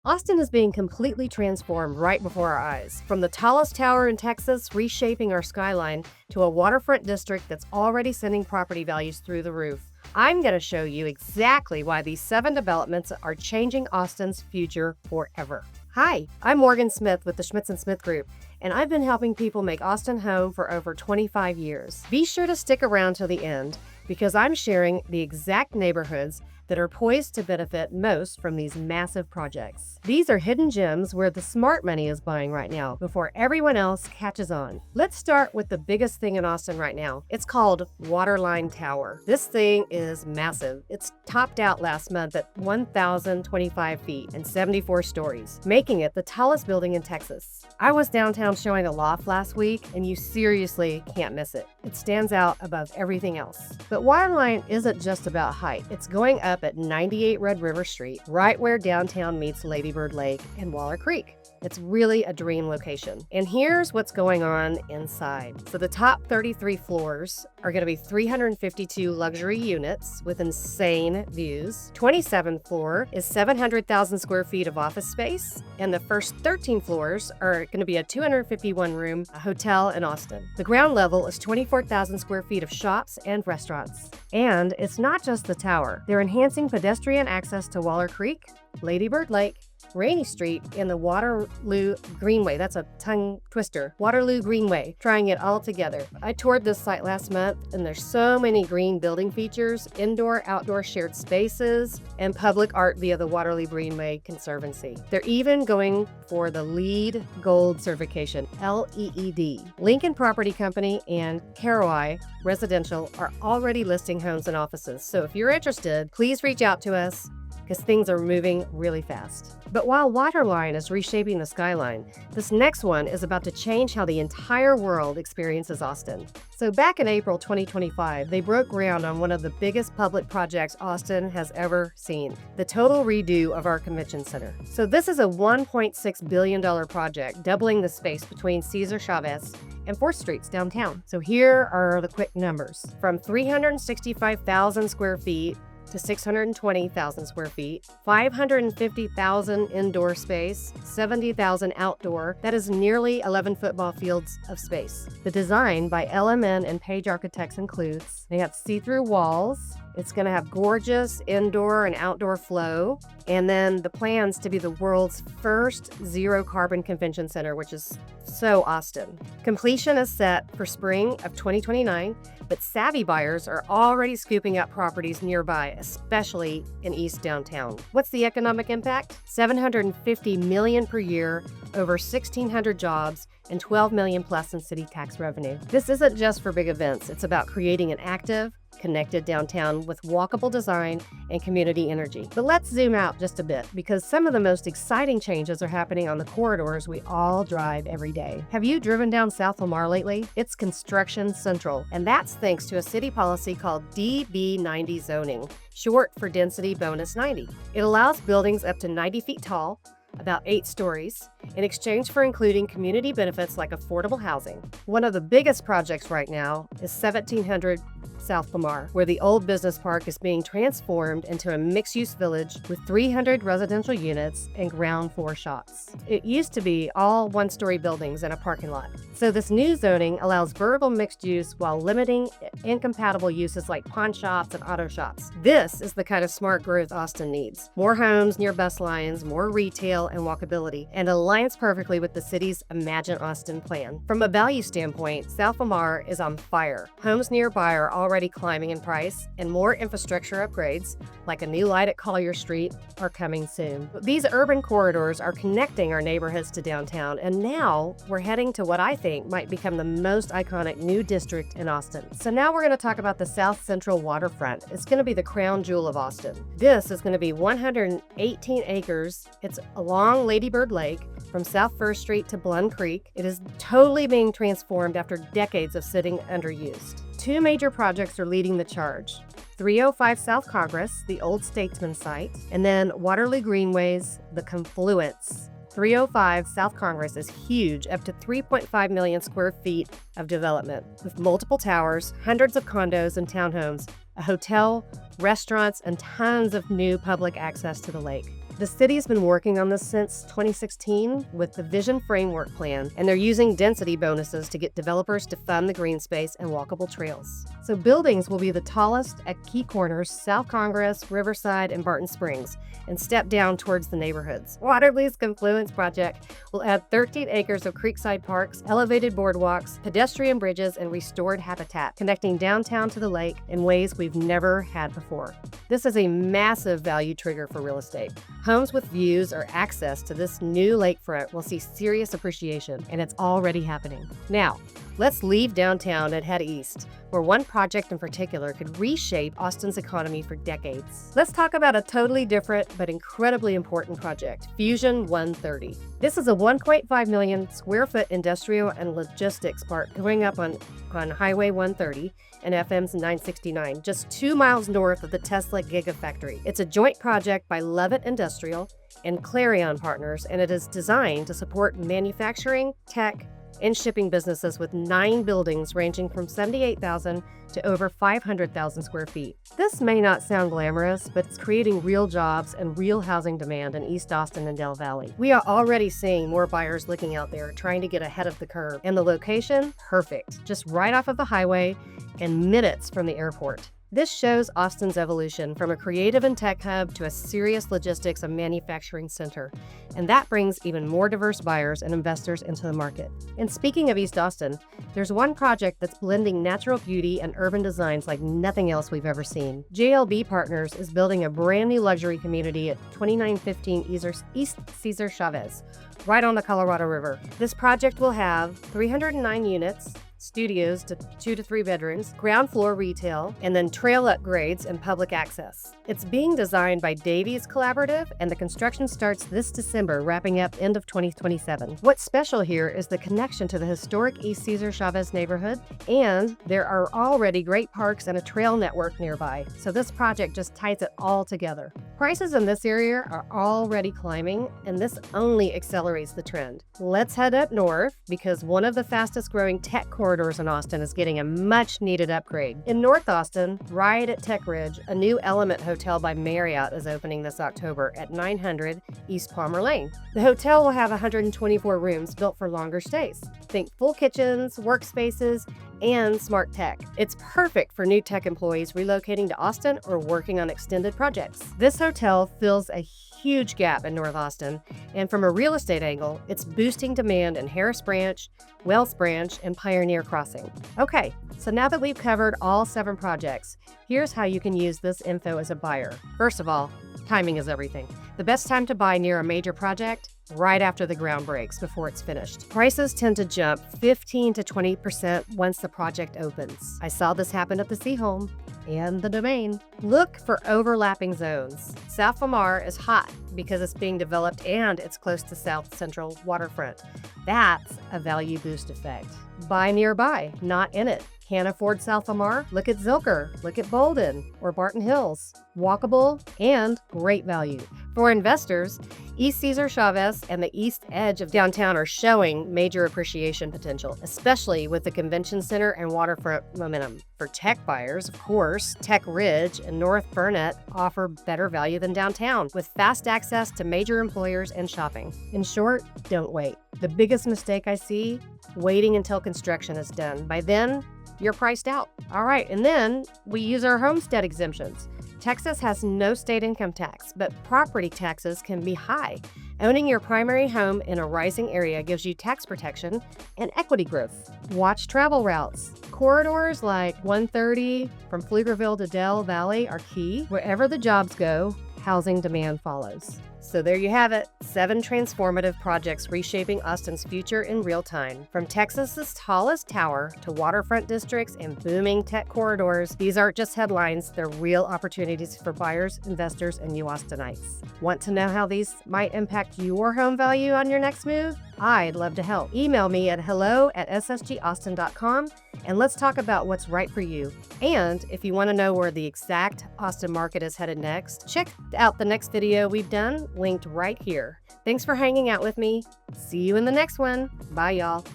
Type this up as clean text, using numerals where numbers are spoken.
Austin is being completely transformed right before our eyes. From the tallest tower in Texas reshaping our skyline to a waterfront district that's already sending property values through the roof. I'm going to show you exactly why these 7 developments are changing Austin's future forever. Hi, I'm Morgan Smith with the Schmitz and Smith Group, and I've been helping people make Austin home for over 25 years. Be sure to stick around till the end because I'm sharing the exact neighborhoods that are poised to benefit most from these massive projects. These are hidden gems where the smart money is buying right now before everyone else catches on. Let's start with the biggest thing in Austin right now. It's called Waterline Tower. This thing is massive. It's topped out last month at 1,025 feet and 74 stories, making it the tallest building in Texas. I was downtown showing a loft last week, and you seriously can't miss it. It stands out above everything else. But Waterline isn't just about height. It's going up at 98 Red River Street, right where downtown meets Lady Bird Lake and Waller Creek. It's really a dream location. And here's what's going on inside. So the top 33 floors are going to be 352 luxury units with insane views. 27th floor is 700,000 square feet of office space. And the first 13 floors are going to be a 251-room hotel in Austin. The ground level is 24,000 square feet of shops and restaurants. And it's not just the tower. They're enhancing pedestrian access to Waller Creek, Lady Bird Lake, Rainy Street, and the Waterloo Greenway. That's a tongue twister. Waterloo Greenway, trying it all together. I toured this site last month, and there's so many green building features, indoor, outdoor shared spaces, and public art via the Waterloo Greenway Conservancy. They're even going for the LEED Gold certification, LEED. Lincoln Property Company and Caraway Residential are already listing homes and offices. So if you're interested, please reach out to us, because things are moving really fast. But while Waterline is reshaping the skyline, this next one is about to change how the entire world experiences Austin. So back in April 2025, they broke ground on one of the biggest public projects Austin has ever seen, the total redo of our convention center. So this is a $1.6 billion project, doubling the space between Chavez and 4th Streets downtown. So here are the quick numbers. From 365,000 square feet to 620,000 square feet, 550,000 indoor space, 70,000 outdoor. That is nearly 11 football fields of space. The design by LMN and Page Architects includes, they have see-through walls. It's going to have gorgeous indoor and outdoor flow. And then the plans to be the world's first zero carbon convention center, which is so Austin. Completion is set for spring of 2029, but savvy buyers are already scooping up properties nearby, especially in East Downtown. What's the economic impact? $750 million per year, over 1,600 jobs, and $12 million plus in city tax revenue. This isn't just for big events. It's about creating an active, connected downtown with walkable design and community energy. But let's zoom out just a bit, because some of the most exciting changes are happening on the corridors we all drive every day. Have you driven down South Lamar lately? It's construction central, and that's thanks to a city policy called DB90 zoning, short for Density Bonus 90. It allows buildings up to 90 feet tall, about 8 stories, in exchange for including community benefits like affordable housing. One of the biggest projects right now is 1700 South Lamar, where the old business park is being transformed into a mixed-use village with 300 residential units and ground floor shops. It used to be all one-story buildings and a parking lot. So this new zoning allows vertical mixed use while limiting incompatible uses like pawn shops and auto shops. This is the kind of smart growth Austin needs. More homes near bus lines, more retail and walkability, and aligns perfectly with the city's Imagine Austin plan. From a value standpoint, South Lamar is on fire. Homes nearby are already climbing in price, and more infrastructure upgrades, like a new light at Collier Street, are coming soon. These urban corridors are connecting our neighborhoods to downtown, and now we're heading to what I think might become the most iconic new district in Austin. So now we're going to talk about the South Central Waterfront. It's going to be the crown jewel of Austin. This is going to be 118 acres. It's along Lady Bird Lake from South 1st Street to Blund Creek. It is totally being transformed after decades of sitting underused. 2 major projects are leading the charge. 305 South Congress, the old Statesman site, and then Waterloo Greenways, the Confluence. 305 South Congress is huge, up to 3.5 million square feet of development, with multiple towers, hundreds of condos and townhomes, a hotel, restaurants, and tons of new public access to the lake. The city's been working on this since 2016 with the Vision Framework Plan, and they're using density bonuses to get developers to fund the green space and walkable trails. So buildings will be the tallest at key corners, South Congress, Riverside, and Barton Springs, and step down towards the neighborhoods. Waterly's Confluence project will add 13 acres of creekside parks, elevated boardwalks, pedestrian bridges, and restored habitat, connecting downtown to the lake in ways we've never had before. This is a massive value trigger for real estate. Homes with views or access to this new lakefront will see serious appreciation, and it's already happening. Now, let's leave downtown and head east, where one project in particular could reshape Austin's economy for decades. Let's talk about a totally different but incredibly important project, Fusion 130. This is a 1.5 million square foot industrial and logistics park going up on Highway 130 and FM's 969, just 2 miles north of the Tesla Gigafactory. It's a joint project by Levitt Industrial and Clarion Partners, and it is designed to support manufacturing, tech, and shipping businesses with 9 buildings ranging from 78,000 to over 500,000 square feet. This may not sound glamorous, but it's creating real jobs and real housing demand in East Austin and Del Valley. We are already seeing more buyers looking out there trying to get ahead of the curve. And the location, perfect, just right off of the highway and minutes from the airport. This shows Austin's evolution from a creative and tech hub to a serious logistics and manufacturing center. And that brings even more diverse buyers and investors into the market. And speaking of East Austin, there's one project that's blending natural beauty and urban designs like nothing else we've ever seen. JLB Partners is building a brand new luxury community at 2915 East Cesar Chavez, right on the Colorado River. This project will have 309 units, studios to 2 to 3 bedrooms, ground floor retail, and then trail upgrades and public access. It's being designed by Davies Collaborative, and the construction starts this December, wrapping up end of 2027. What's special here is the connection to the historic East Cesar Chavez neighborhood, and there are already great parks and a trail network nearby, so this project just ties it all together. Prices in this area are already climbing, and this only accelerates the trend. Let's head up north, because one of the fastest growing tech corridors in Austin is getting a much needed upgrade. In North Austin, right at Tech Ridge, a new Element Hotel by Marriott is opening this October at 900 East Palmer Lane. The hotel will have 124 rooms built for longer stays. Think full kitchens, workspaces, and smart tech. It's perfect for new tech employees relocating to Austin or working on extended projects. This hotel fills a huge gap in North Austin, and from a real estate angle, it's boosting demand in Harris Branch, Wells Branch, and Pioneer Crossing. Okay, so now that we've covered all 7 projects, here's how you can use this info as a buyer. First of all, timing is everything. The best time to buy near a major project? Right after the ground breaks, before it's finished. Prices tend to jump 15 to 20% once the project opens. I saw this happen at the Seahome and the Domain. Look for overlapping zones. South Lamar is hot because it's being developed and it's close to South Central waterfront. That's a value boost effect. Buy nearby, not in it. Can't afford South Lamar? Look at Zilker, look at Bolden or Barton Hills. Walkable and great value. For investors, East Cesar Chavez and the east edge of downtown are showing major appreciation potential, especially with the convention center and waterfront momentum. For tech buyers, of course, Tech Ridge and North Burnett offer better value than downtown, with fast access to major employers and shopping. In short, don't wait. The biggest mistake I see, waiting until construction is done. By then, you're priced out. All right, and then we use our homestead exemptions. Texas has no state income tax, but property taxes can be high. Owning your primary home in a rising area gives you tax protection and equity growth. Watch travel routes. Corridors like 130 from Pflugerville to Del Valley are key. Wherever the jobs go, housing demand follows. So there you have it, 7 transformative projects reshaping Austin's future in real time. From Texas's tallest tower to waterfront districts and booming tech corridors, these aren't just headlines, they're real opportunities for buyers, investors, and you Austinites. Want to know how these might impact your home value on your next move? I'd love to help. Email me at hello@ssgaustin.com and let's talk about what's right for you. And if you want to know where the exact Austin market is headed next, check out the next video we've done, linked right here. Thanks for hanging out with me. See you in the next one. Bye, y'all.